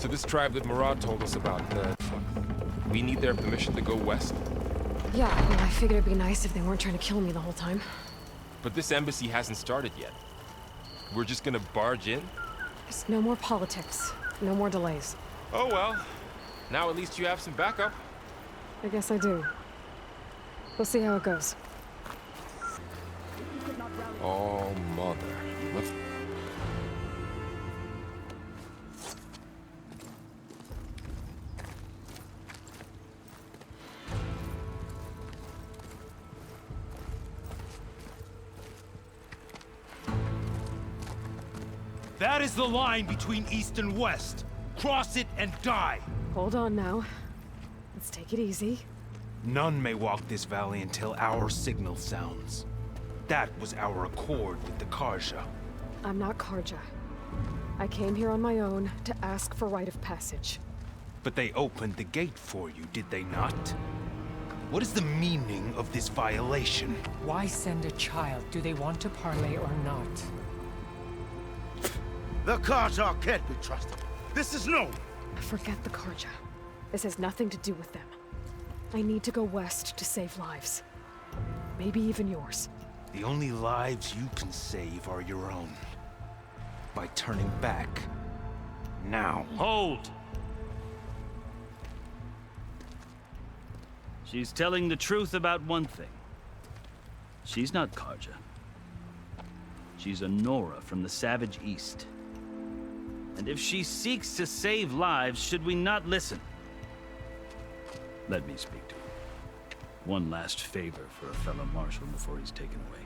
So this tribe that Murad told us about, we need their permission to go west? Yeah, well, I figured it'd be nice if they weren't trying to kill me the whole time. But this embassy hasn't started yet. We're just gonna barge in? Just no more politics. No more delays. Oh well. Now at least you have some backup. I guess I do. We'll see how it goes. Oh, mother. Let's... That is the line between East and West. Cross it and die. Hold on now. Let's take it easy. None may walk this valley until our signal sounds. That was our accord with the Karja. I'm not Karja. I came here on my own to ask for rite of passage. But they opened the gate for you, did they not? What is the meaning of this violation? Why send a child? Do they want to parley or not? The Karja can't be trusted. This is known. Forget the Karja. This has nothing to do with them. I need to go west to save lives. Maybe even yours. The only lives you can save are your own. By turning back. Now. Hold! She's telling the truth about one thing. She's not Karja. She's a Nora from the Savage East. And if she seeks to save lives, should we not listen? Let me speak to her. One last favor for a fellow marshal before he's taken away.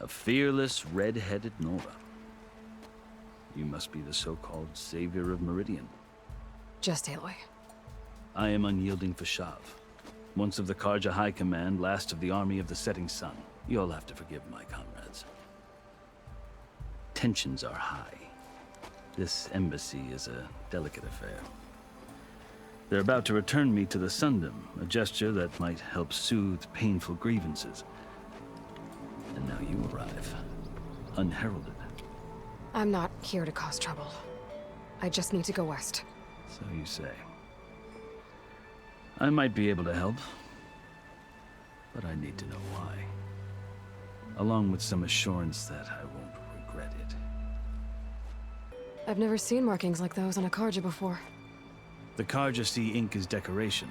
A fearless, red-headed Nora. You must be the so-called savior of Meridian. Just Aloy. I am unyielding Fashav. Once of the Karja High Command, last of the army of the setting sun. You'll have to forgive my comrades. Tensions are high. This embassy is a delicate affair. They're about to return me to the Sundom, a gesture that might help soothe painful grievances. And now you arrive, unheralded. I'm not here to cause trouble. I just need to go west. So you say. I might be able to help, but I need to know why. Along with some assurance that I won't regret it. I've never seen markings like those on a Karja before. The Karja see ink as decoration.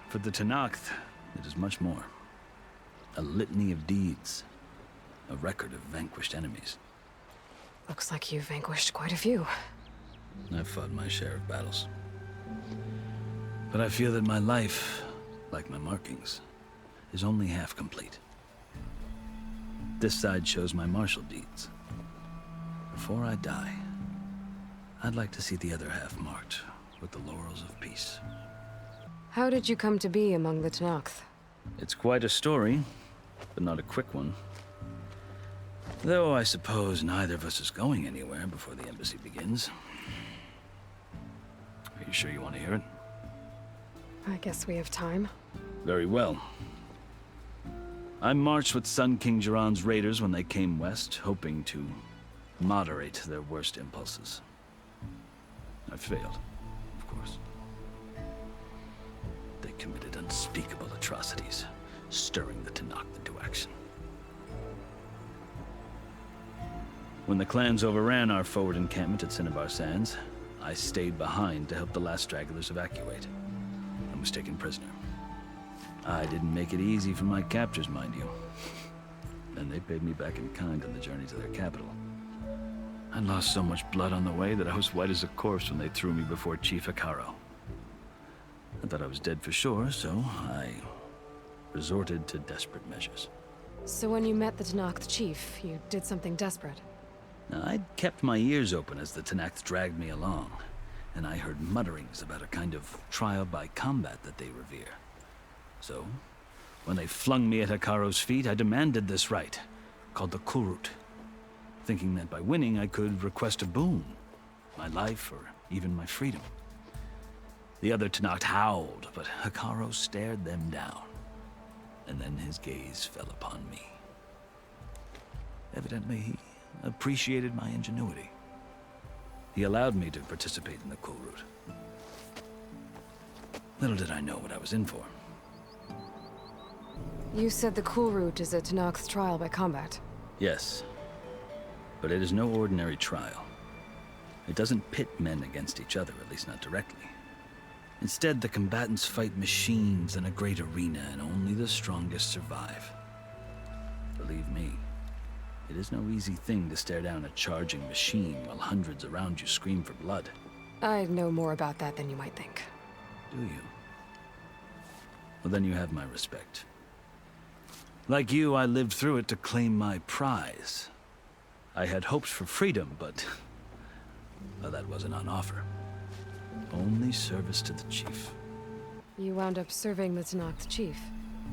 For the Tenakth, it is much more. A litany of deeds. A record of vanquished enemies. Looks like you've vanquished quite a few. I've fought my share of battles. But I feel that my life, like my markings, is only half complete. This side shows my martial deeds. Before I die, I'd like to see the other half marked with the laurels of peace. How did you come to be among the Tenakth? It's quite a story, but not a quick one. Though I suppose neither of us is going anywhere before the embassy begins. Are you sure you want to hear it? I guess we have time. Very well. I marched with Sun King Jiran's raiders when they came west, hoping to moderate their worst impulses. I failed, of course. They committed unspeakable atrocities, stirring the Tenakth into action. When the clans overran our forward encampment at Cinnabar Sands, I stayed behind to help the last stragglers evacuate, and was taken prisoner. I didn't make it easy for my captors, mind you. And they paid me back in kind on the journey to their capital. I lost so much blood on the way that I was white as a corpse when they threw me before Chief Hikaro. I thought I was dead for sure, so I resorted to desperate measures. So when you met the Tenakth chief, you did something desperate? Now, I'd kept my ears open as the Tenakth dragged me along, and I heard mutterings about a kind of trial by combat that they revere. So, when they flung me at Hikaro's feet, I demanded this rite, called the Kurut, thinking that by winning I could request a boon, my life or even my freedom. The other Tenakth howled, but Hekarro stared them down. And then his gaze fell upon me. Evidently, he appreciated my ingenuity. He allowed me to participate in the cool route. Little did I know what I was in for. You said the cool route is a Tenakth's trial by combat. Yes, but it is no ordinary trial. It doesn't pit men against each other, at least not directly. Instead, the combatants fight machines in a great arena, and only the strongest survive. Believe me, it is no easy thing to stare down a charging machine while hundreds around you scream for blood. I know more about that than you might think. Do you? Well, then you have my respect. Like you, I lived through it to claim my prize. I had hoped for freedom, but well, that wasn't on offer. Only service to the chief. You wound up serving the Tenakth chief.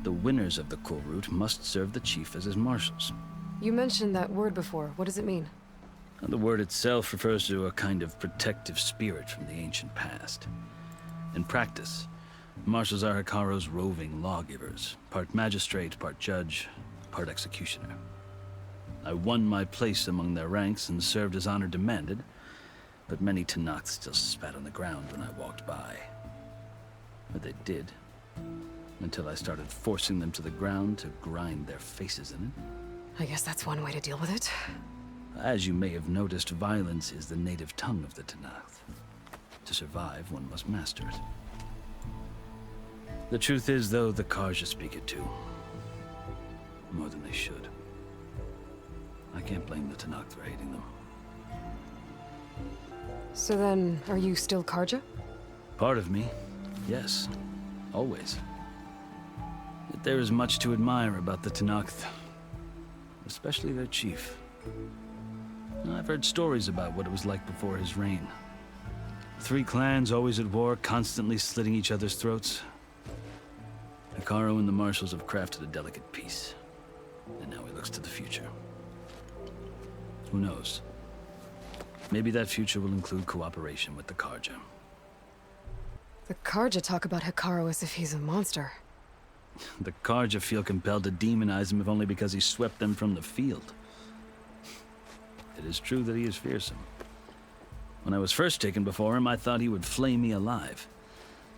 The winners of the cool route must serve the chief as his marshals. You mentioned that word before. What does it mean? The word itself refers to a kind of protective spirit from the ancient past. In practice, marshals are Hekarro's roving lawgivers, part magistrate, part judge, part executioner. I won my place among their ranks and served as honor demanded, but many Tenakth still spat on the ground when I walked by. But they did, until I started forcing them to the ground to grind their faces in it. I guess that's one way to deal with it. As you may have noticed, violence is the native tongue of the Tenakth. To survive, one must master it. The truth is, though, the Karja speak it too. More than they should. I can't blame the Tenakth for hating them. So then, are you still Karja? Part of me, yes. Always. Yet there is much to admire about the Tenakth. Especially their chief. I've heard stories about what it was like before his reign. 3 clans always at war, constantly slitting each other's throats. Hekarro and the marshals have crafted a delicate peace. And now he looks to the future. Who knows? Maybe that future will include cooperation with the Karja. The Karja talk about Hekarro as if he's a monster. The Karja feel compelled to demonize him if only because he swept them from the field. It is true that he is fearsome. When I was first taken before him, I thought he would flay me alive.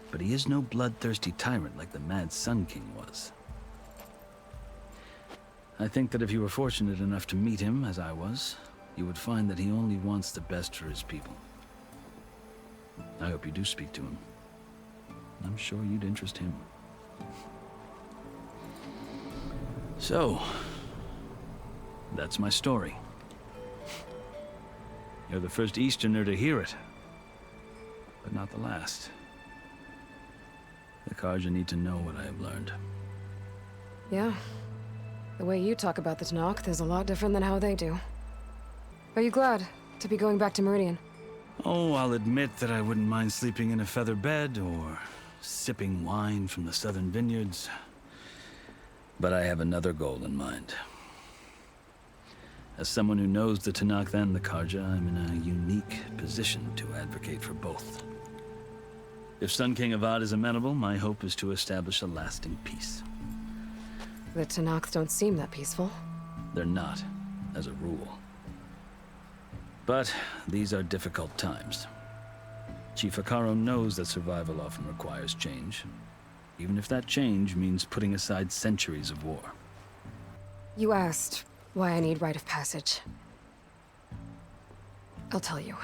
But he is no bloodthirsty tyrant like the Mad Sun King was. I think that if you were fortunate enough to meet him, as I was, you would find that he only wants the best for his people. I hope you do speak to him. I'm sure you'd interest him. So, that's my story. You're the first Easterner to hear it, but not the last. The Karja need to know what I have learned. Yeah. The way you talk about the Tenakth is a lot different than how they do. Are you glad to be going back to Meridian? Oh, I'll admit that I wouldn't mind sleeping in a feather bed or sipping wine from the southern vineyards. But I have another goal in mind. As someone who knows the Tenakth and the Karja, I'm in a unique position to advocate for both. If Sun King Avad is amenable, my hope is to establish a lasting peace. The Tenakth don't seem that peaceful. They're not, as a rule. But these are difficult times. Chief Hekarro knows that survival often requires change, even if that change means putting aside centuries of war. You asked why I need rite of passage. I'll tell you,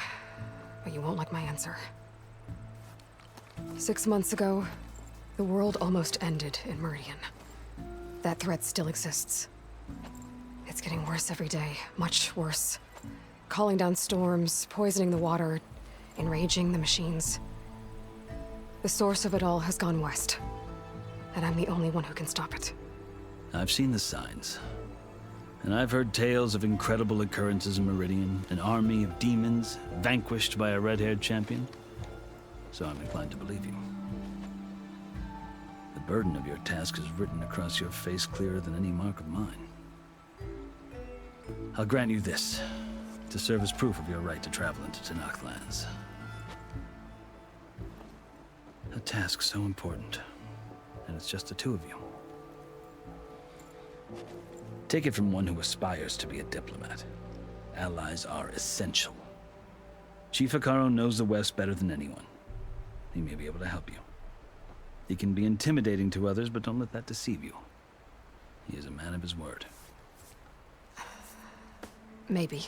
but you won't like my answer. 6 months ago, the world almost ended in Meridian. That threat still exists. It's getting worse every day, much worse. Calling down storms, poisoning the water, enraging the machines. The source of it all has gone west, and I'm the only one who can stop it. I've seen the signs. And I've heard tales of incredible occurrences in Meridian, an army of demons vanquished by a red-haired champion. So I'm inclined to believe you. The burden of your task is written across your face clearer than any mark of mine. I'll grant you this, to serve as proof of your right to travel into Tenakth lands. task so important, and it's just the two of you. Take it from one who aspires to be a diplomat. Allies are essential. Chief Hikaru knows the West better than anyone. He may be able to help you. He can be intimidating to others, but don't let that deceive you. He is a man of his word. Maybe.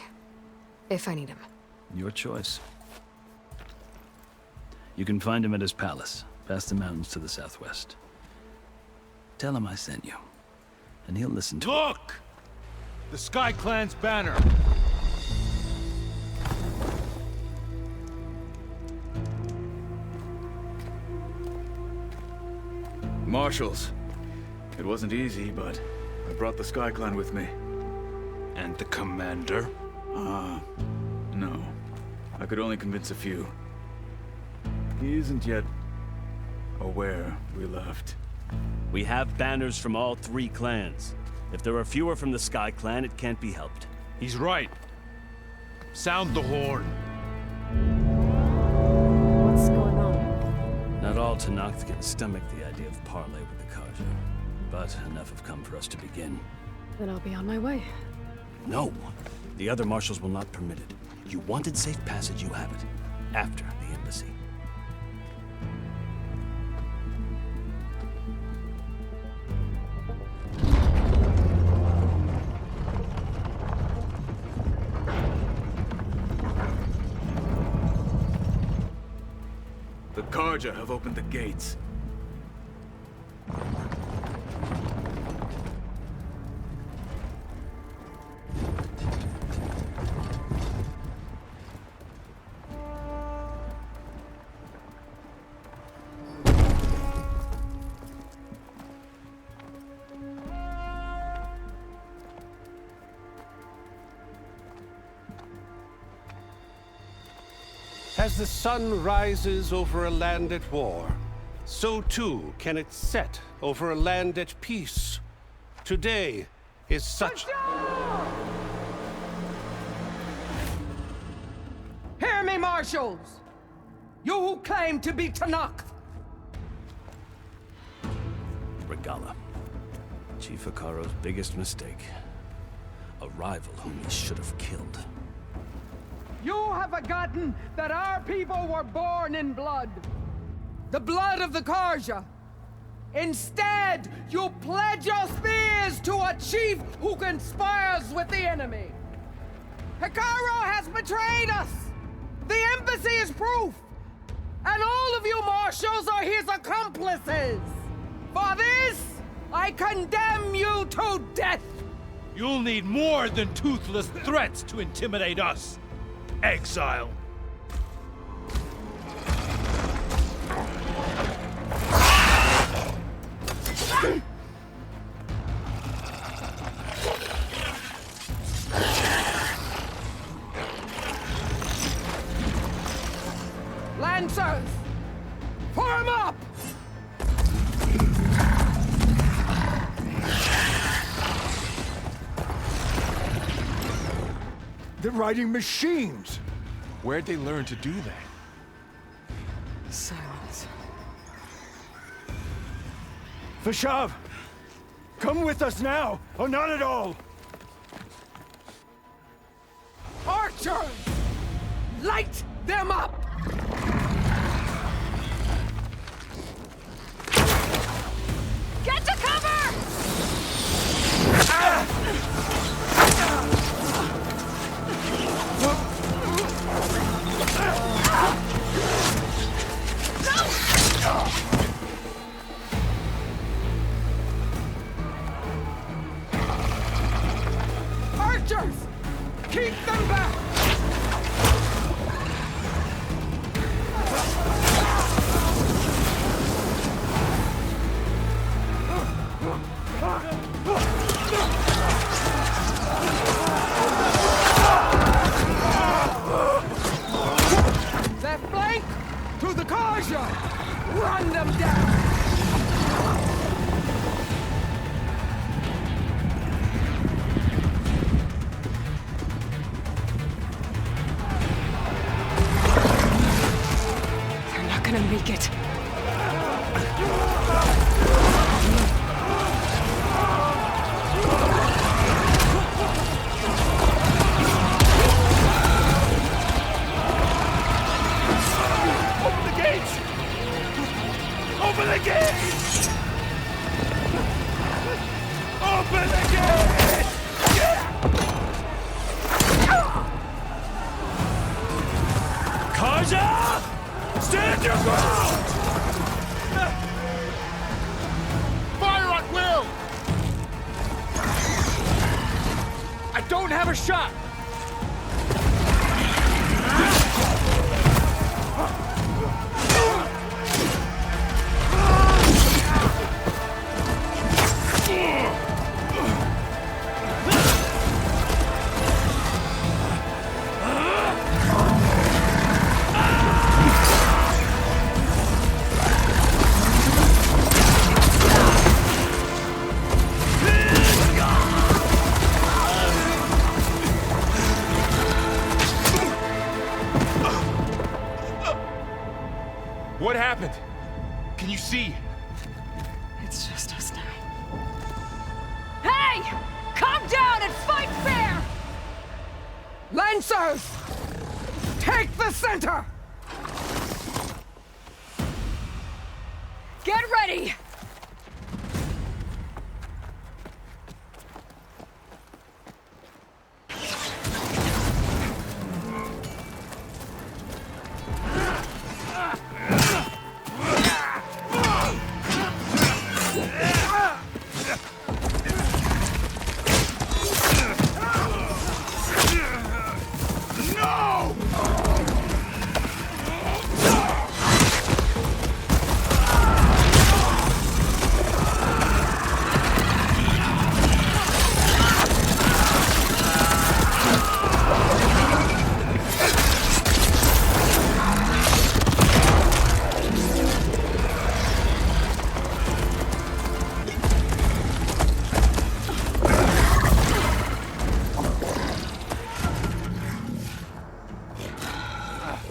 If I need him. Your choice. You can find him at his palace, past the mountains to the southwest. Tell him I sent you, and he'll listen to Look! The Sky Clan's banner! Marshals. It wasn't easy, but I brought the Sky Clan with me. And the commander? No. I could only convince a few. He isn't yet aware we left. We have banners from all 3 clans. If there are fewer from the Sky Clan, it can't be helped. He's right. Sound the horn. What's going on? Not all Tenakth can stomach the idea of parley with the Karja, but enough have come for us to begin. Then I'll be on my way. No, the other marshals will not permit it. You wanted safe passage, you have it. After the embassy. The Karja have opened the gates. As the sun rises over a land at war, so too can it set over a land at peace. Today is such... Hear me, marshals! You who claim to be Tenakth! Regala. Chief Hikaru's biggest mistake. A rival whom he should have killed. You have forgotten that our people were born in blood. The blood of the Karja. Instead, you pledge your spears to a chief who conspires with the enemy. Hikaru has betrayed us. The embassy is proof. And all of you marshals are his accomplices. For this, I condemn you to death. You'll need more than toothless threats to intimidate us. Exile. Lancers, form up! They're riding machines! Where'd they learn to do that? Silence. Vashav! Come with us now, or not at all! Archers! Light them up! Get to cover! Archers! Keep them back! That flank! To the Karja! Run them down! They're not gonna make it. Open the gate! Open the gate! Kaja! Stand your ground! Fire at will! I don't have a shot! What happened? Can you see? It's just us now. Hey! Calm down and fight fair! Lancers! Take the center! Get ready!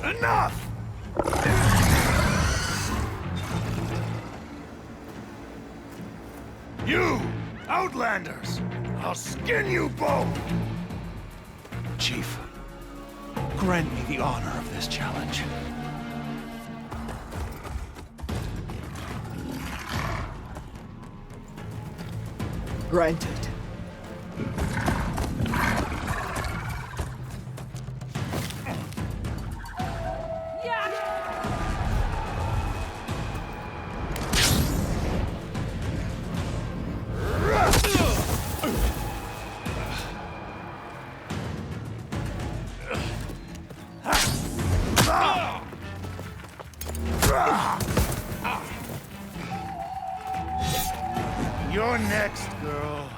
Enough! You, Outlanders! I'll skin you both! Chief, grant me the honor of this challenge. Granted. You're next, girl.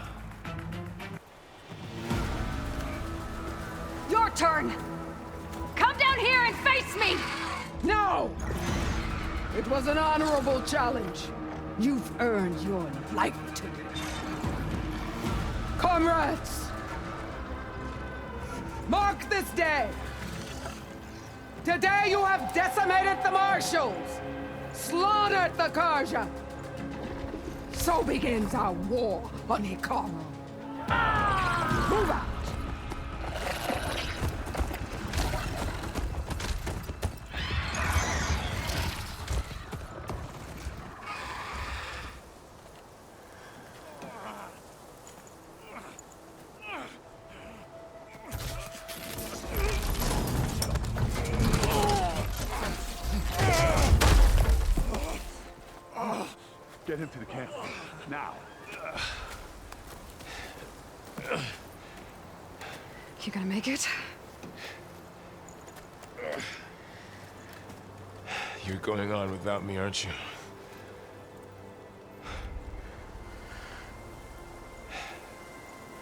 Your turn! Come down here and face me! No! It was an honorable challenge. You've earned your life today. Comrades! Mark this day! Today you have decimated the Marshals! Slaughtered the Karja! So begins our war on Hikaru. Move out! Get him to the camp. Now. You gonna make it? You're going on without me, aren't you?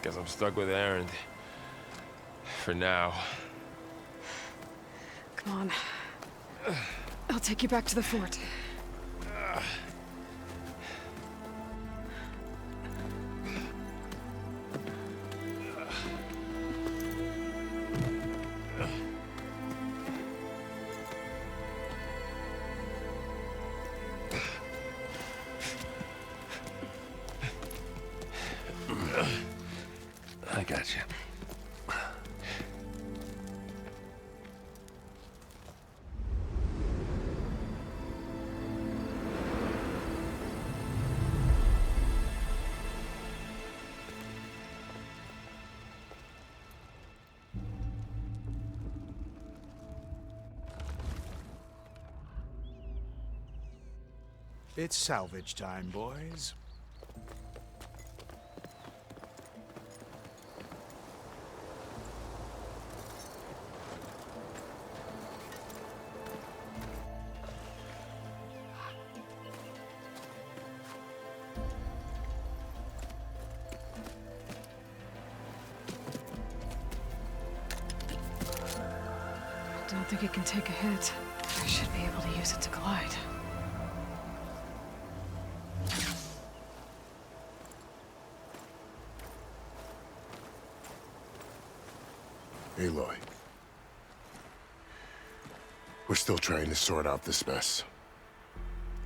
Guess I'm stuck with Erend. For now. Come on. I'll take you back to the fort. I got you. It's salvage time, boys. I don't think it can take a hit. I should be able to use it to glide. Aloy. We're still trying to sort out this mess.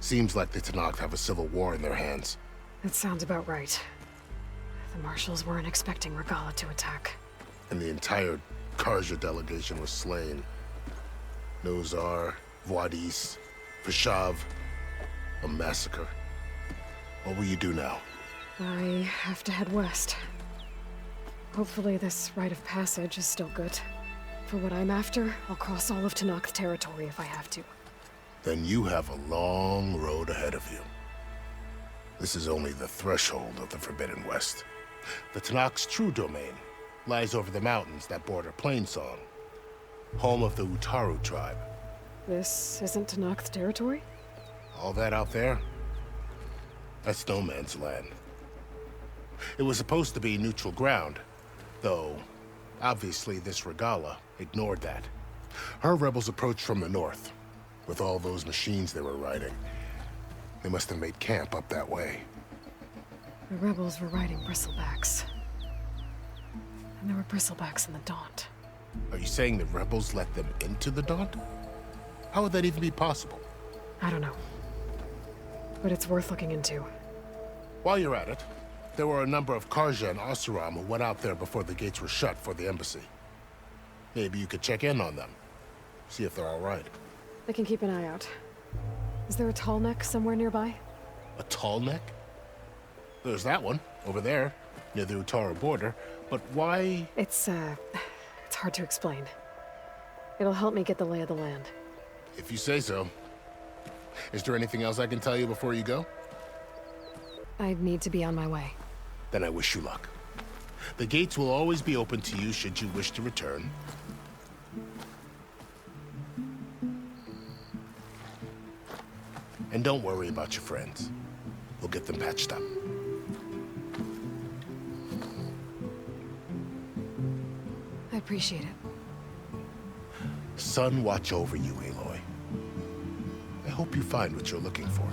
Seems like the Tenakth have a civil war in their hands. That sounds about right. The Marshals weren't expecting Regala to attack. And the entire Karja delegation was slain. Nozar, Vuadis, Fashav. A massacre. What will you do now? I have to head west. Hopefully this rite of passage is still good. For what I'm after, I'll cross all of Tenakth territory if I have to. Then you have a long road ahead of you. This is only the threshold of the Forbidden West. The Tenakth's true domain lies over the mountains that border Plainsong, home of the Utaru tribe. This isn't Tenakth territory? All that out there? That's no man's land. It was supposed to be neutral ground, though obviously this Regala ignored that. Her rebels approached from the north, with all those machines they were riding. They must have made camp up that way. The rebels were riding bristlebacks. And there were bristlebacks in the Daunt. Are you saying the rebels let them into the Daunt? How would that even be possible? I don't know. But it's worth looking into. While you're at it, there were a number of Karja and Oseram who went out there before the gates were shut for the embassy. Maybe you could check in on them. See if they're all right. I can keep an eye out. Is there a tall neck somewhere nearby? A tall neck? There's that one, over there, near the Utaru border. But why? It's hard to explain. It'll help me get the lay of the land. If you say so. Is there anything else I can tell you before you go? I need to be on my way. Then I wish you luck. The gates will always be open to you should you wish to return. And don't worry about your friends. We'll get them patched up. I appreciate it. Sun watch over you, Aloy. I hope you find what you're looking for.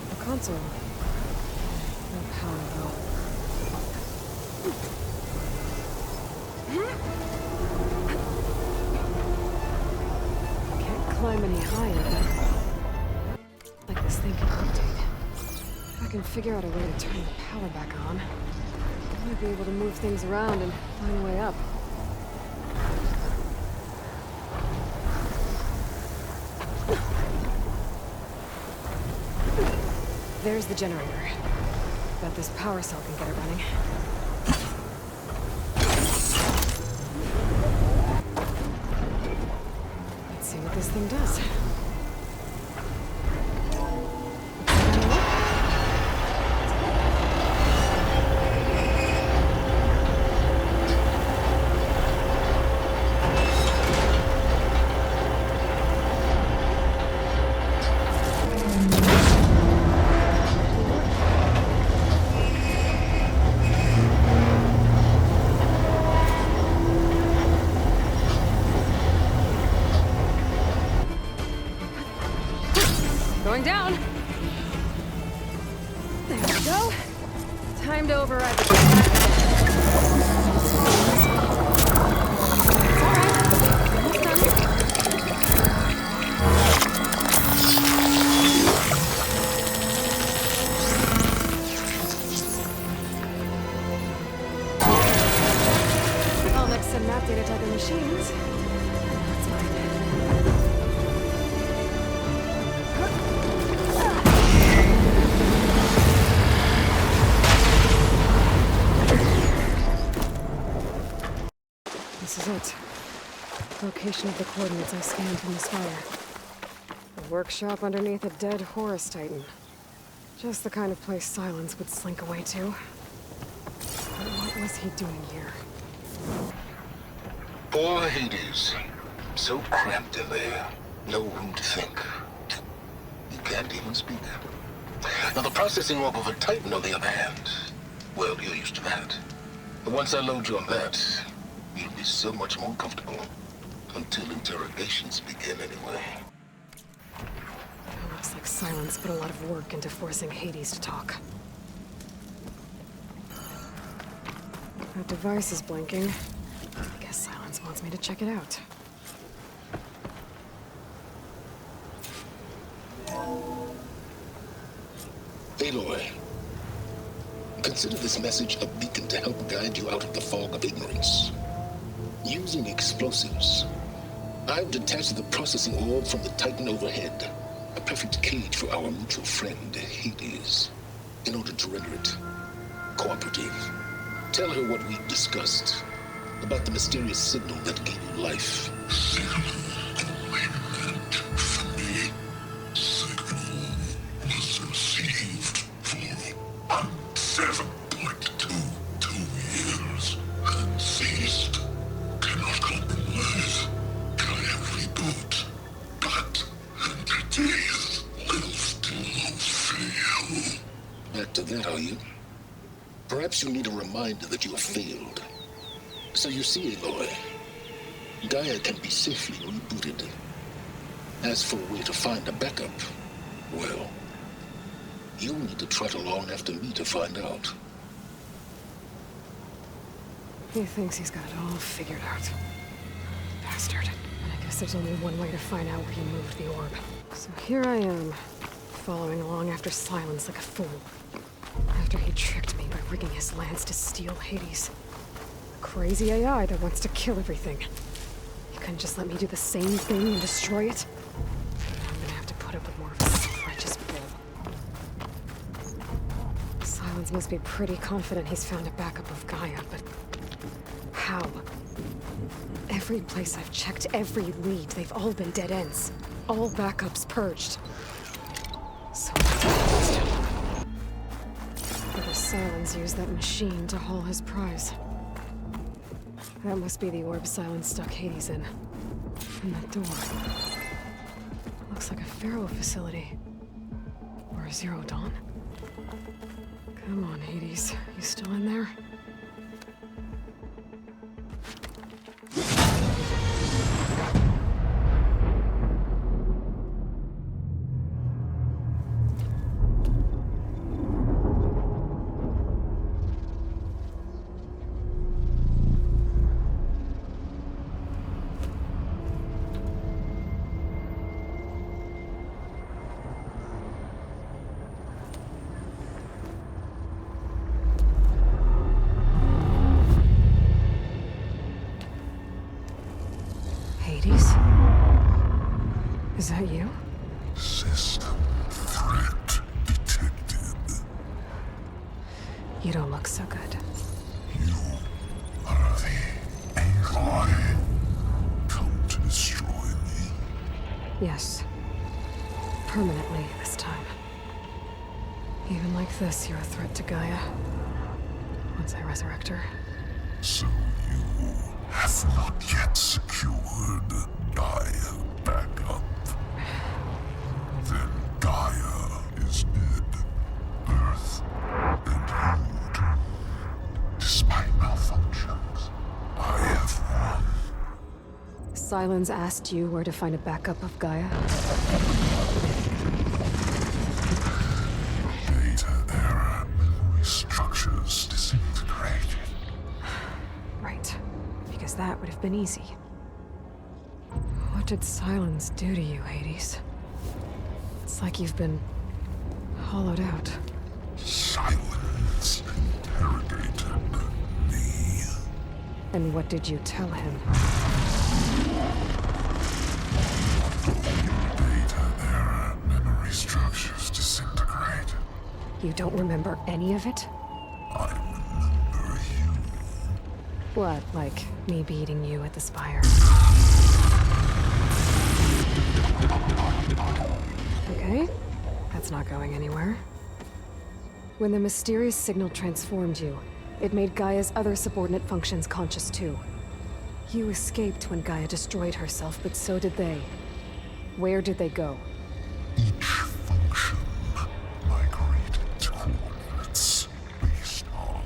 The console. No power though. Can't climb any higher, but like this thing can update. If I can figure out a way to turn the power back on, I might be able to move things around and find a way up. There's the generator. Bet this power cell can get it running. Let's see what this thing does. Going down. There we go. Time to override the I'll mix some map data type of machines. That's mine. Location of the coordinates I scanned from the spire. A workshop underneath a dead Horus Titan. Just the kind of place Silence would slink away to. But what was he doing here? Poor Hades. So cramped in there. No room to think. You can't even speak. Now, the processing orb of a Titan, on the other hand, well, you're used to that. But once I load you on that, you'll be so much more comfortable. Until interrogations begin, anyway. It looks like Silence put a lot of work into forcing Hades to talk. That device is blinking. I guess Silence wants me to check it out. Aloy, consider this message a beacon to help guide you out of the fog of ignorance. Using explosives, I've detached the processing orb from the Titan overhead, a perfect cage for our mutual friend, Hades. In order to render it cooperative, tell her what we discussed about the mysterious signal that gave you life. Back to that, are you? Perhaps you need a reminder that you have failed. So you see, Aloy, Gaia can be safely rebooted. As for where to find a backup, well, you'll need to trot along after me to find out. He thinks he's got it all figured out. Bastard. And I guess there's only one way to find out where he moved the orb. So here I am, following along after Silence like a fool. After he tricked me by rigging his lance to steal Hades. A crazy AI that wants to kill everything. He couldn't just let me do the same thing and destroy it? I'm gonna have to put up with more of his righteous bull. Silence must be pretty confident he's found a backup of Gaia, but how? Every place I've checked, every lead, they've all been dead ends. All backups purged. So the Silence used that machine to haul his prize. That must be the orb Silence stuck Hades in. And that door. Looks like a Pharaoh facility. Or a Zero Dawn. Come on, Hades. You still in there? Hades? Is that you? System threat detected. You don't look so good. You are the Aloy. Come to destroy me. Yes. Permanently this time. Even like this, you're a threat to Gaia. Once I resurrect her. So you have not yet secured Gaia backup. Then Gaia is dead. Earth and you too. Despite malfunctions, I have won. Silence asked you where to find a backup of Gaia? Data error, memory structures disintegrated. Right. Because that would have been easy. What did Silence do to you, Hades? It's like you've been hollowed out. Silence interrogated me. And what did you tell him? Data error, memory structures disintegrate. You don't remember any of it? I remember you. What, like me beating you at the spire? Okay, that's not going anywhere. When the mysterious signal transformed you, it made Gaia's other subordinate functions conscious too. You escaped when Gaia destroyed herself, but so did they. Where did they go? Each function migrated to coordinates based on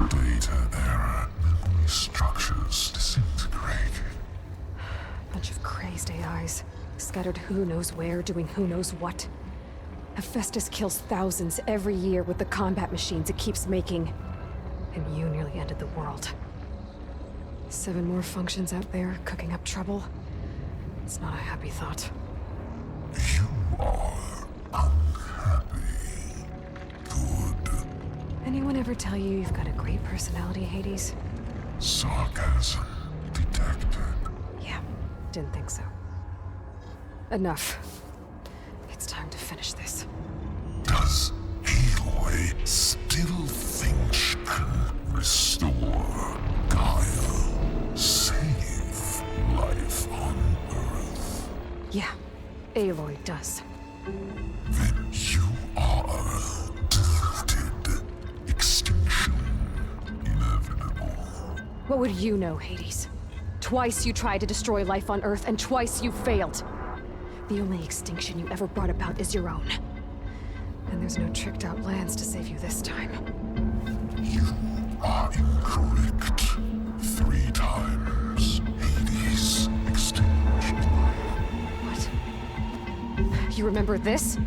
data error, memory structures disintegrated. Bunch of crazed AIs, scattered who knows where, doing who knows what. Hephaestus kills thousands every year with the combat machines it keeps making. And you nearly ended the world. 7 more functions out there, cooking up trouble. It's not a happy thought. You are unhappy. Good. Anyone ever tell you you've got a great personality, Hades? Sarcasm detected. Yeah, didn't think so. Enough. It's time to finish this. Does Aloy still think she can restore Gaia? Save life on Earth? Yeah, Aloy does. Then you are deluded. Extinction inevitable. What would you know, Hades? Twice you tried to destroy life on Earth, and twice you failed. The only extinction you ever brought about is your own. And there's no tricked-out lands to save you this time. You are incorrect. 3 times. Hades extinguished life. What? You remember this?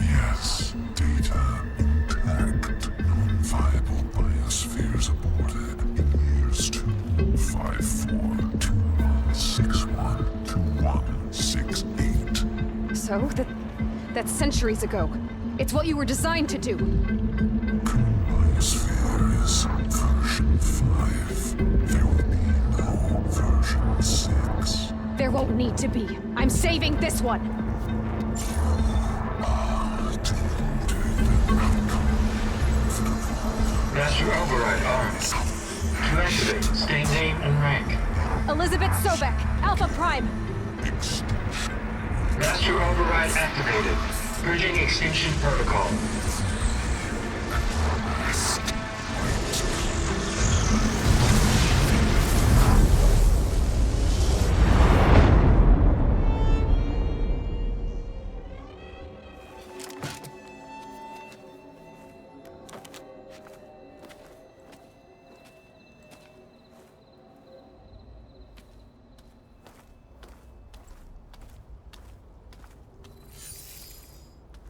Yes. Data intact. Non-viable biospheres aborted in years 254, 2161, 2168. So, that's centuries ago. It's what you were designed to do. Biosphere is version 5. There will be no version 6. There won't need to be. I'm saving this one. Master override armed. To activate, state name and rank. Elizabeth Sobek, Alpha Prime. Master override activated. Purging extinction protocol.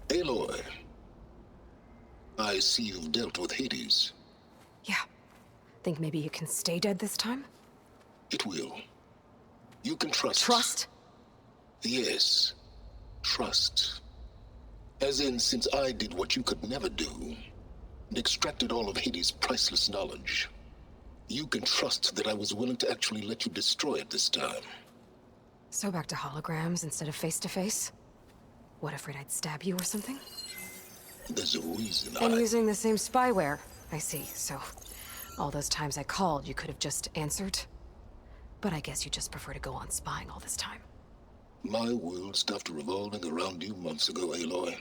Aloy, I see you've dealt with Hades. Yeah. Think maybe you can stay dead this time? It will. You can trust. Trust? Yes. Trust. As in, since I did what you could never do, and extracted all of Hades' priceless knowledge, you can trust that I was willing to actually let you destroy it this time. So back to holograms instead of face-to-face? What, afraid I'd stab you or something? There's a reason And using the same spyware. I see, so all those times I called, you could have just answered? But I guess you just prefer to go on spying all this time. My world stopped revolving around you months ago, Aloy.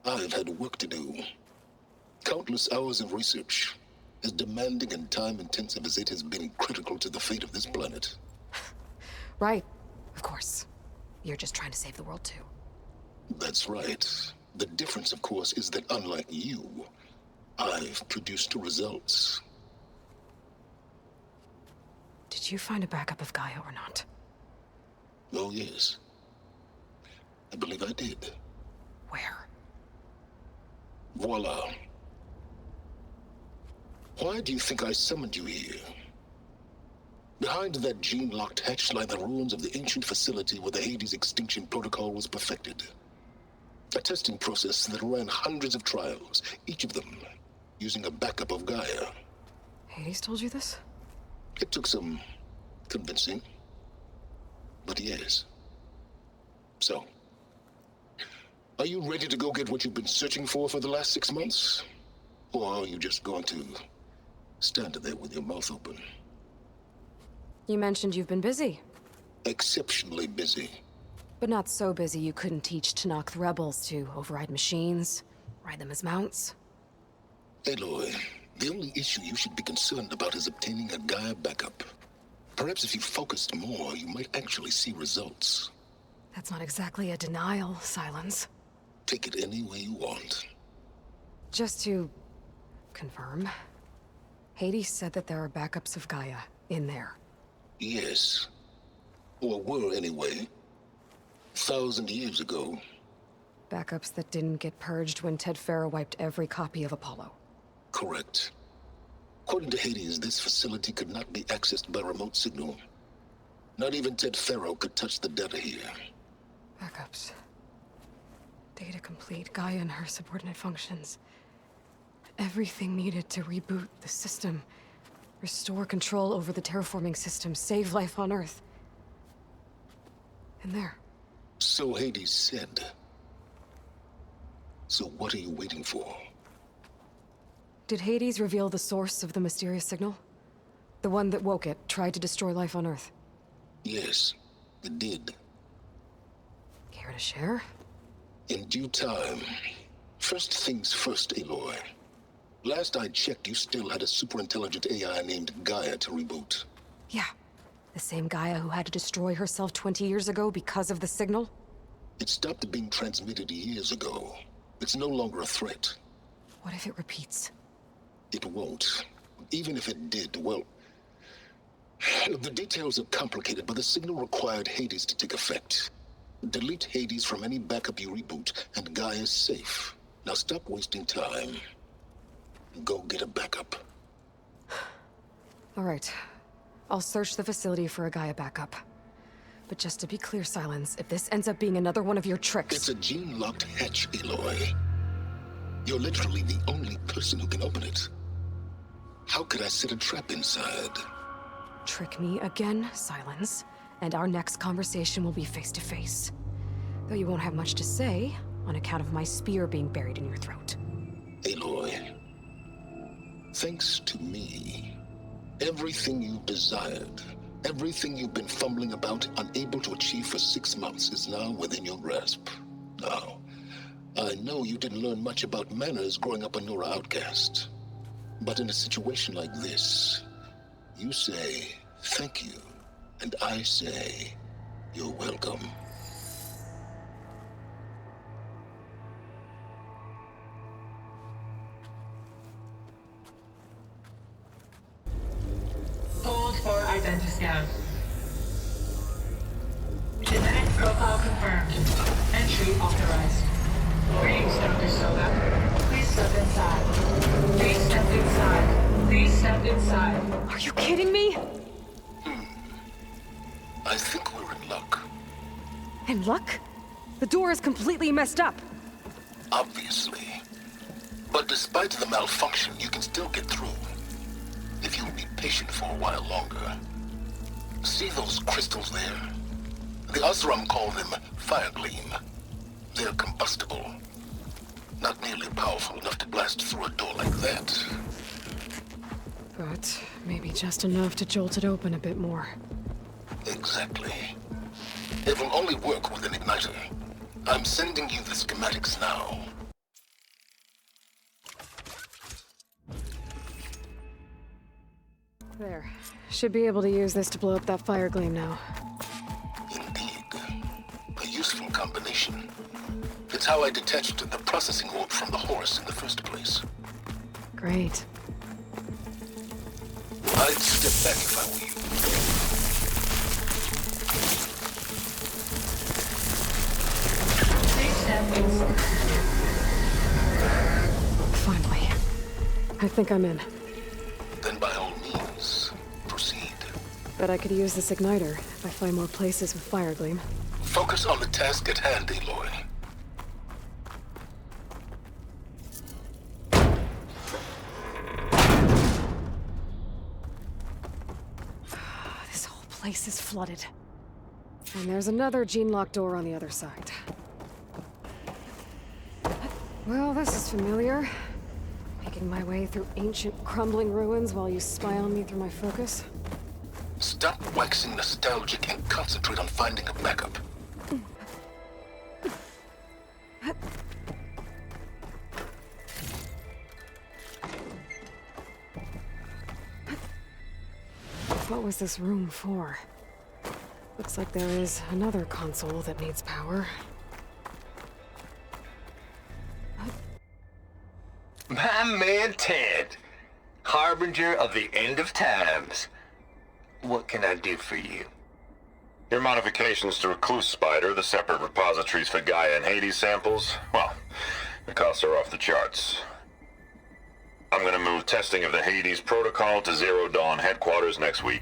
I've had work to do. Countless hours of research, as demanding and time-intensive as it has been critical to the fate of this planet. Right, of course. You're just trying to save the world too. That's right. The difference, of course, is that unlike you, I've produced results. Did you find a backup of Gaia or not? Oh, yes. I believe I did. Where? Voila. Why do you think I summoned you here? Behind that gene-locked hatch lie the ruins of the ancient facility where the Hades extinction protocol was perfected. A testing process that ran hundreds of trials, each of them using a backup of Gaia. Hades told you this? It took some convincing, but yes. So, are you ready to go get what you've been searching for the last 6 months? Or are you just going to Stand there with your mouth open. You mentioned you've been busy. Exceptionally busy. But not so busy you couldn't teach Tanakh rebels to override machines, ride them as mounts. Aloy, the only issue you should be concerned about is obtaining a Gaia backup. Perhaps if you focused more, you might actually see results. That's not exactly a denial, Silence. Take it any way you want. Just to confirm, Hades said that there are backups of Gaia in there. Yes. Or were anyway. 1,000 years ago. Backups that didn't get purged when Ted Farrow wiped every copy of Apollo. Correct. According to Hades, this facility could not be accessed by remote signal. Not even Ted Farrow could touch the data here. Backups. Data complete, Gaia and her subordinate functions. Everything needed to reboot the system. Restore control over the terraforming system, save life on Earth. And there. So Hades said. So what are you waiting for? Did Hades reveal the source of the mysterious signal? The one that woke it, tried to destroy life on Earth? Yes, it did. Care to share? In due time. First things first, Aloy. Last I checked, you still had a superintelligent AI named Gaia to reboot. Yeah. The same Gaia who had to destroy herself 20 years ago because of the signal? It stopped being transmitted years ago. It's no longer a threat. What if it repeats? It won't. Even if it did, well... The details are complicated, but the signal required Hades to take effect. Delete Hades from any backup you reboot, and Gaia's safe. Now stop wasting time. Go get a backup. All right. I'll search the facility for a Gaia backup. But just to be clear, Silence, if this ends up being another one of your tricks... It's a gene-locked hatch, Aloy. You're literally the only person who can open it. How could I set a trap inside? Trick me again, Silence, and our next conversation will be face-to-face. Though you won't have much to say, on account of my spear being buried in your throat. Aloy, thanks to me, everything you desired, everything you've been fumbling about, unable to achieve for 6 months, is now within your grasp. Now, I know you didn't learn much about manners growing up a Nora outcast. But in a situation like this, you say, thank you, and I say, you're welcome. Hold for identiscan. Genetic profile confirmed. Entry authorized. Greetings, Dr. Soda. Please step inside. Please step inside. Please step inside. Are you kidding me? I think we're in luck. In luck? The door is completely messed up. Obviously. But despite the malfunction, you can still get through. If you'll be patient for a while longer. See those crystals there? The Osram call them fire gleam. They're combustible. Not nearly powerful enough to blast through a door like that. But maybe just enough to jolt it open a bit more. Exactly. It will only work with an igniter. I'm sending you the schematics now. There. Should be able to use this to blow up that fire gleam now. Indeed. A useful combination. It's how I detached the processing orb from the horse in the first place. Great. I'd step back if I were you. Finally. I think I'm in. Then by all means, proceed. Bet I could use this igniter if I find more places with fire gleam. Focus on the task at hand, Aloy. This whole place is flooded. And there's another gene-locked door on the other side. Well, this is familiar. Making my way through ancient, crumbling ruins while you spy on me through my focus? Stop waxing nostalgic and concentrate on finding a backup. What was this room for? Looks like there is another console that needs power. My man Ted, harbinger of the end of times. What can I do for you? Your modifications to Recluse Spider, the separate repositories for Gaia and Hades samples, well, the costs are off the charts. I'm gonna move testing of the Hades protocol to Zero Dawn headquarters next week.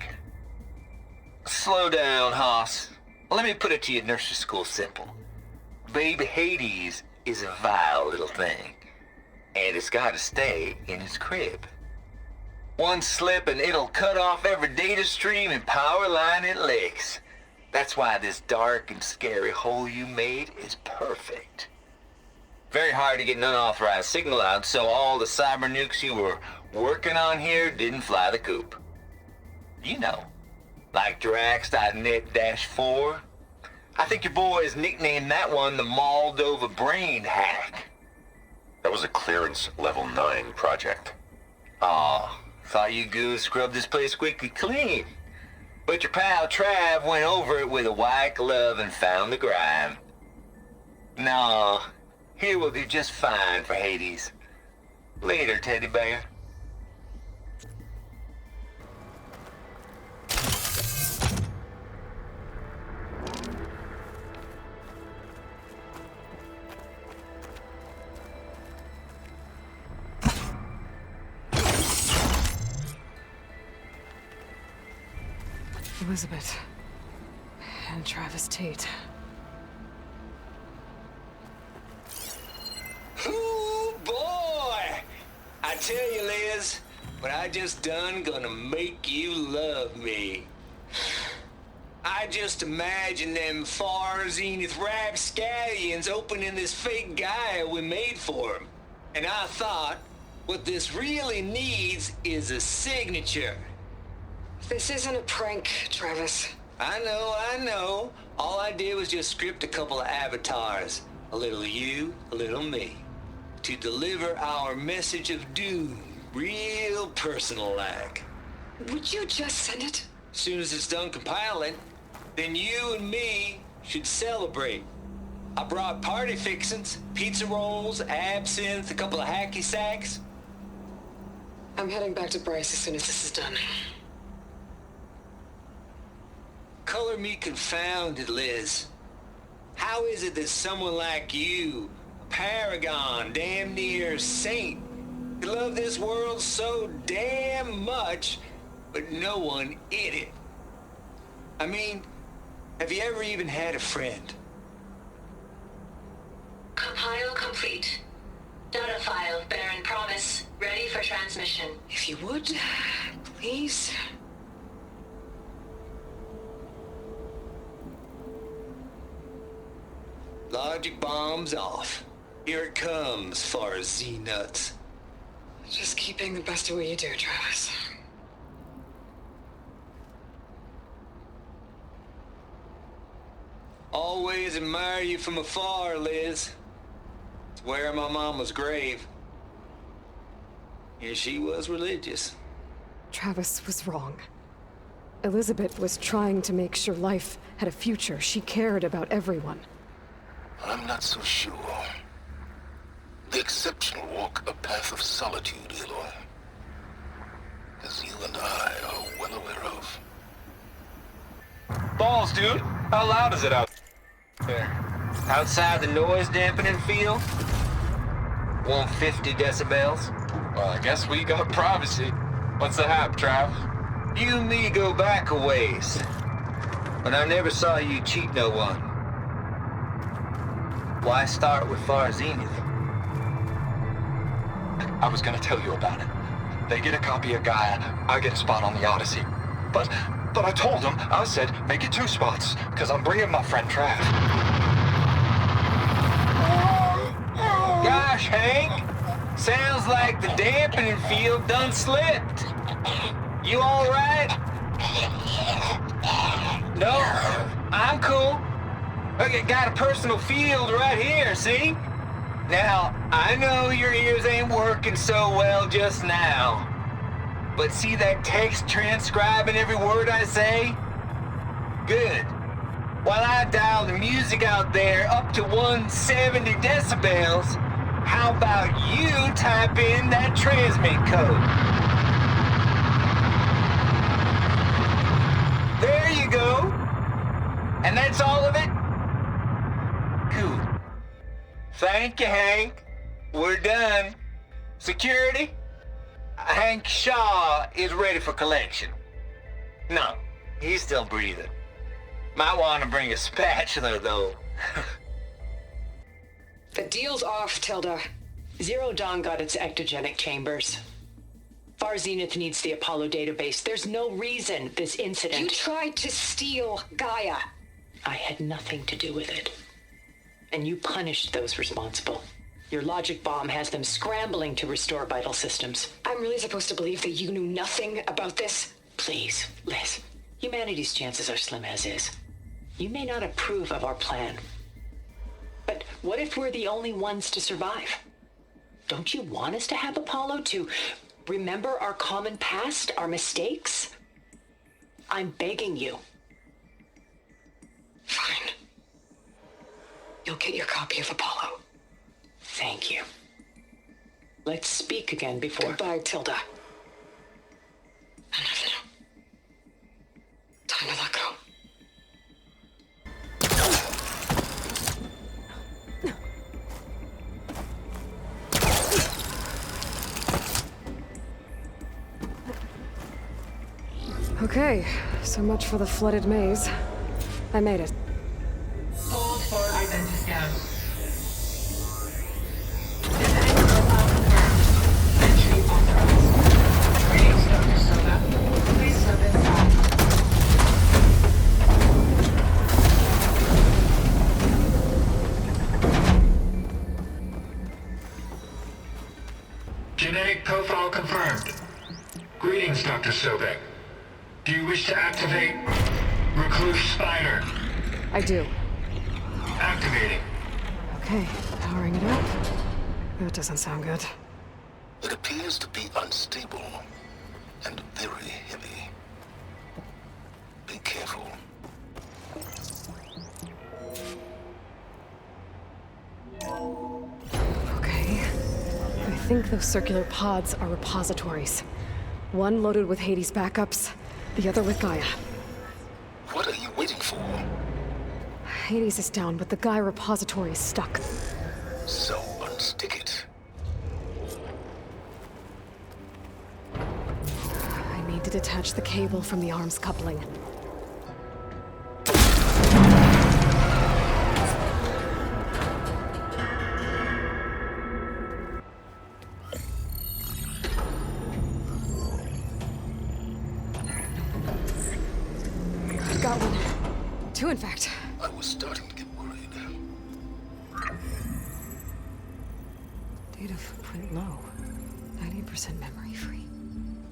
Slow down, Hoss. Let me put it to you nursery school simple. Baby Hades is a vile little thing, and it's gotta stay in its crib. One slip and it'll cut off every data stream and power line it licks. That's why this dark and scary hole you made is perfect. Very hard to get an unauthorized signal out, so all the cyber nukes you were working on here didn't fly the coop. You know, like Drax.net-4. I think your boys nicknamed that one the Moldova Brain Hack. That was a clearance level 9 project. Aw, thought you goons scrubbed this place squeaky clean. But your pal Trav went over it with a white glove and found the grime. No, here will do just fine for Hades. Later, teddy bear. Elizabeth. And Travis Tate. Ooh, boy! I tell you, Liz, what I just done gonna make you love me. I just imagine them far zenith rapscallions opening this fake Gaia we made for them. And I thought, what this really needs is a signature. This isn't a prank, Travis. I know. All I did was just script a couple of avatars. A little you, a little me. To deliver our message of doom, real personal-like. Would you just send it? As soon as it's done compiling, then you and me should celebrate. I brought party fixins, pizza rolls, absinthe, a couple of hacky sacks. I'm heading back to Bryce as soon as this is done. Color me confounded, Liz. How is it that someone like you, a paragon, damn near saint, could love this world so damn much, but no one in it? I mean, have you ever even had a friend? Compile complete. Data file, Baron Promise, ready for transmission. If you would, please. Logic bombs off. Here it comes, far as Z-nuts. Just keep being the best at what you do, Travis. Always admire you from afar, Liz. It's where my mama's grave. And she was religious. Travis was wrong. Elizabeth was trying to make sure life had a future. She cared about everyone. I'm not so sure. The exceptional walk a path of solitude, Aloy. As you and I are well aware of. Balls, dude! How loud is it out there? Outside the noise dampening field? 150 decibels? Well, I guess we got privacy. What's the hap, Trav? You and me go back a ways. But I never saw you cheat no one. Why start with Far Zenith? I was gonna tell you about it. They get a copy of Gaia, I get a spot on the Odyssey. But I told them, I said, make it 2 spots, because I'm bringing my friend Trav. Gosh, Hank! Sounds like the dampening field done slipped. You all right? No, I'm cool. Okay, got a personal field right here, see? Now, I know your ears ain't working so well just now. But see that text transcribing every word I say? Good. While I dial the music out there up to 170 decibels, how about you type in that transmit code? There you go. And that's all of it? Cool. Thank you, Hank. We're done. Security? Hank Shaw is ready for collection. No, he's still breathing. Might want to bring a spatula, though. The deal's off, Tilda. Zero Dawn got its ectogenic chambers. Far Zenith needs the Apollo database. There's no reason this incident... You tried to steal Gaia. I had nothing to do with it. And you punished those responsible. Your logic bomb has them scrambling to restore vital systems. I'm really supposed to believe that you knew nothing about this? Please, Liz. Humanity's chances are slim as is. You may not approve of our plan. But what if we're the only ones to survive? Don't you want us to have Apollo to remember our common past, our mistakes? I'm begging you. Fine. You'll get your copy of Apollo. Thank you. Let's speak again before... Goodbye, Tilda. Enough. Time to let go. Okay, so much for the flooded maze. I made it. Hold for identity scan. Entry authorized. Greetings, Dr. Soda. Please step inside. Genetic profile confirmed. Greetings, Dr. Sobek. Do you wish to activate Recluse Spider? I do. Activating. Okay, powering it up. That doesn't sound good. It appears to be unstable and very heavy. Be careful. Okay. I think those circular pods are repositories. One loaded with Hades backups, the other with Gaia. What are you waiting for? Hades is down, but the Gaia repository is stuck. So unstick it. I need to detach the cable from the arms coupling. Got one. Two, in fact. I was starting to get worried. Data footprint low. 90% memory free.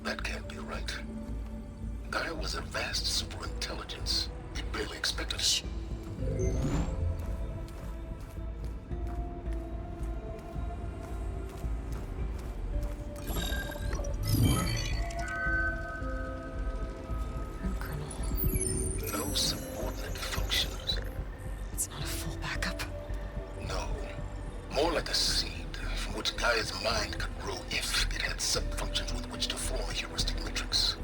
That can't be right. Gaia was a vast superintelligence. We barely expected it. No subordinate functions. It's not a full backup. No. More like a seed from which Gaia's mind could grow if it had sub-functions with which to form a heuristic matrix.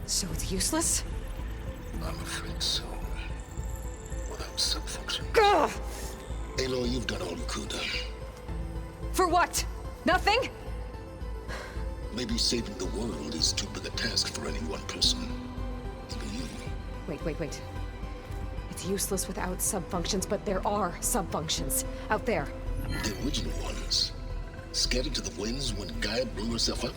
So it's useless? I'm afraid so. Without sub-functions. Ugh! Aloy, you've done all you could. For what? Nothing? Maybe saving the world is too big a task for any one person. Even you. Wait. It's useless without sub-functions, but there are sub-functions out there. The original ones. Scattered to the winds when Gaia blew herself up?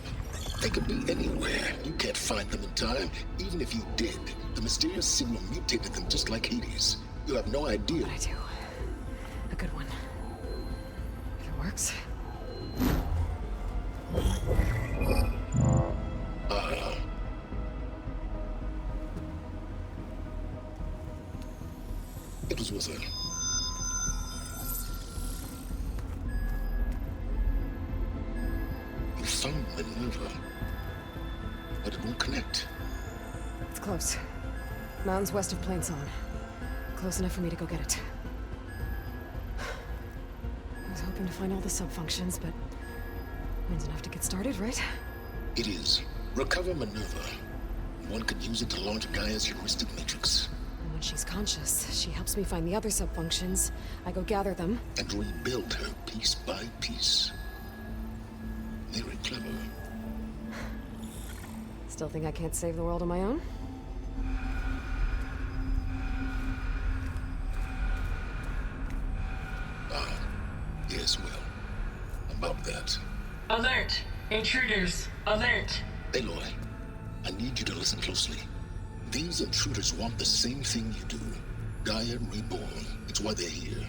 They could be anywhere. You can't find them in time. Even if you did, the mysterious signal mutated them just like Hades. You have no idea. But I do. A good one. If it works. brother. You found Minerva, but it won't connect. It's close. Mountains west of Plainsong. Close enough for me to go get it. I was hoping to find all the sub-functions, but wind's enough to get started, right? It is. Recover Minerva. One could use it to launch Gaia's heuristic matrix. And when she's conscious, she helps me find the other sub-functions. I go gather them. And rebuild her piece by piece. Very clever. Still think I can't save the world on my own? Yes, well, about that. Alert! Intruders! Alert! Aloy, I need you to listen closely. These intruders want the same thing you do. Gaia reborn. It's why they're here.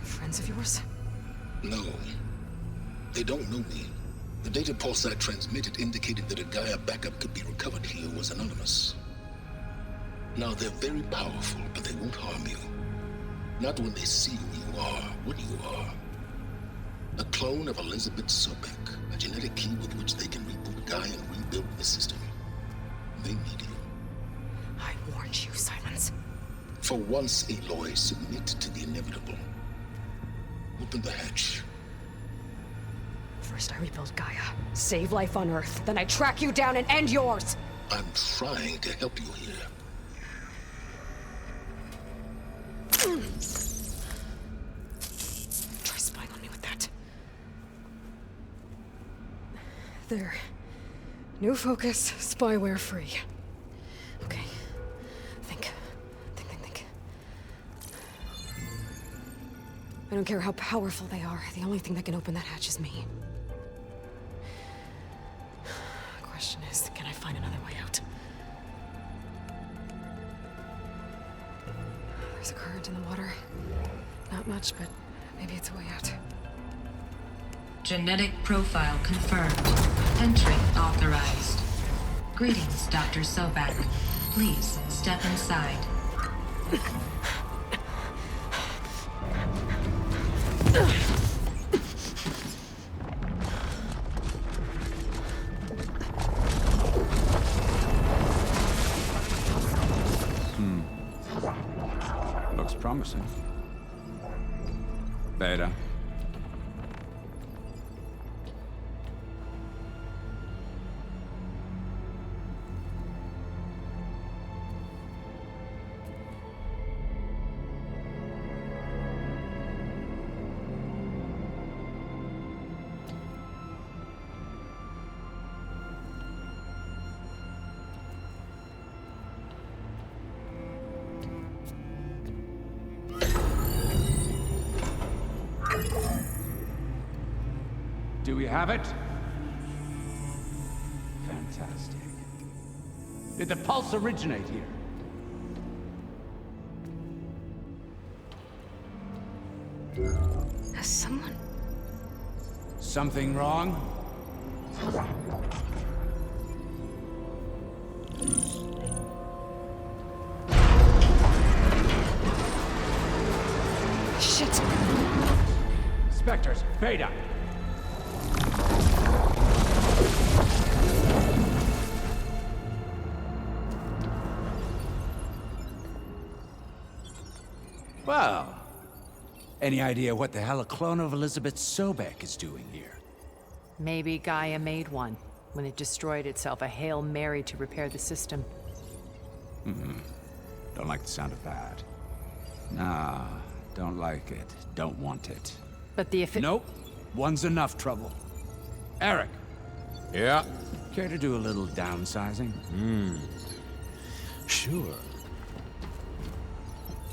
Friends of yours? No. They don't know me. The data pulse I transmitted indicated that a Gaia backup could be recovered here was anonymous. Now, they're very powerful, but they won't harm you. Not when they see who you are, what you are. A clone of Elizabeth Sobek, a genetic key with which they can reboot Gaia and rebuild the system. They need you. I warned you, Silence. For once, Aloy, submit to the inevitable. Open the hatch. First I rebuild Gaia, save life on Earth, then I track you down and end yours! I'm trying to help you here. Try spying on me with that. There. New focus, spyware free. Okay. Think. I don't care how powerful they are. The only thing that can open that hatch is me. Question is, can I find another way out? There's a current in the water. Not much, but maybe it's a way out. Genetic profile confirmed. Entry authorized. Greetings, Dr. Sobek. Please step inside. Looks promising. Beta. Do we have it? Fantastic. Did the pulse originate here? Has someone... Something wrong? Shit! Spectres, Beta! Well, any idea what the hell a clone of Elizabeth Sobek is doing here? Maybe Gaia made one. When it destroyed itself, a Hail Mary to repair the system. Don't like the sound of that. Nah, don't like it. Don't want it. But the Nope. One's enough trouble. Eric. Yeah? Care to do a little downsizing? Sure.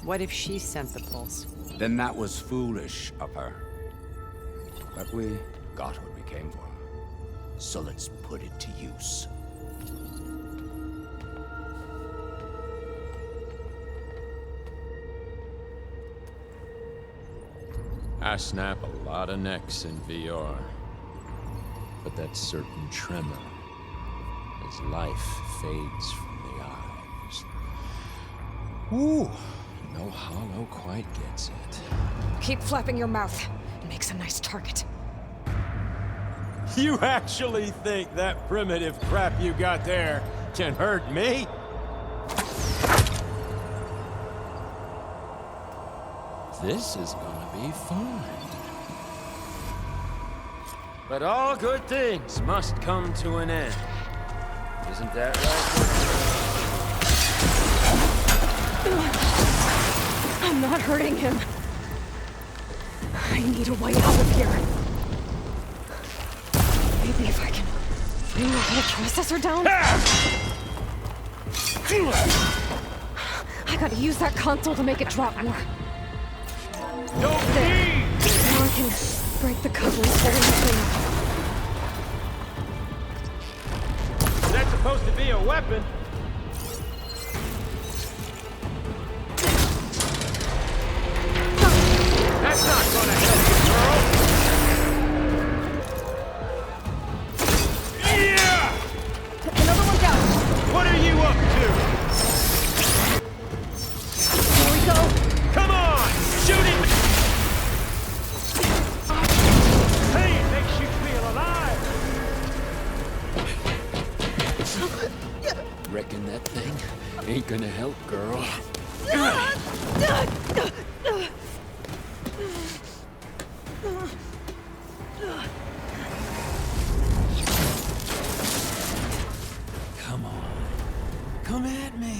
What if she sent the pulse? Then that was foolish of her. But we got what we came for. So let's put it to use. I snap a lot of necks in VR. But that certain tremor as life fades from the eyes. Ooh, No hollow quite gets it. Keep flapping your mouth. It makes a nice target. You actually think that primitive crap you got there can hurt me? This is gonna be fun. But all good things must come to an end. Isn't that right? I'm not hurting him. I need a way out of here. Maybe if I can bring the whole processor down? I gotta use that console to make it drop more. There. Now I can break the cover holding the thing up. That's supposed to be a weapon. That's not gonna help you, girl. Yeah! Another one down. What are you up to? Here we go. Come on! Shoot him! Hey, it makes you feel alive! Reckon that thing ain't gonna help, girl. Come on. Come at me.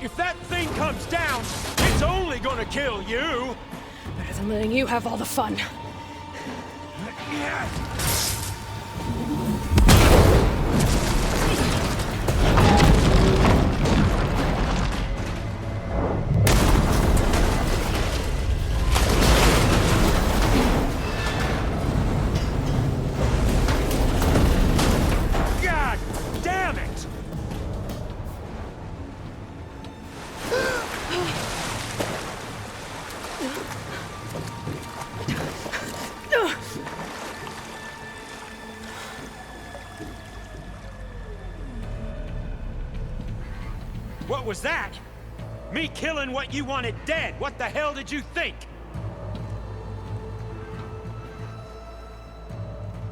If that thing comes down, it's only gonna kill you. Better than letting you have all the fun. God damn it! What was that? Me killing what you wanted dead. What the hell did you think?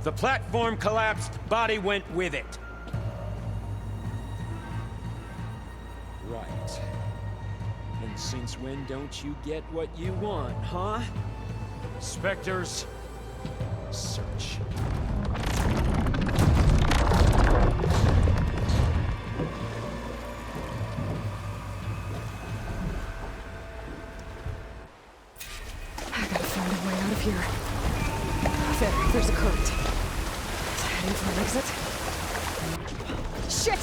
The platform collapsed, body went with it. Right. And since when don't you get what you want, huh? Spectres, search. I gotta find a way out of here. There's a current. Heading for an exit. Shit!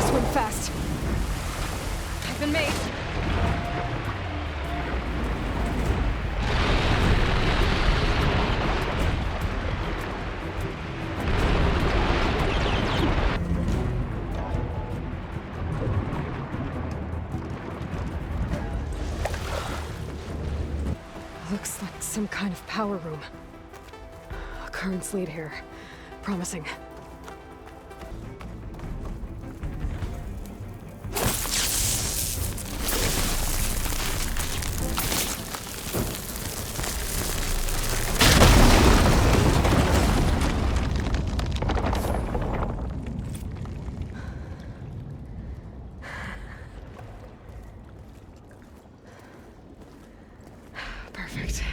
Swim fast. I've been made. Looks like some kind of power room. A currents lead here. Promising. Perfect.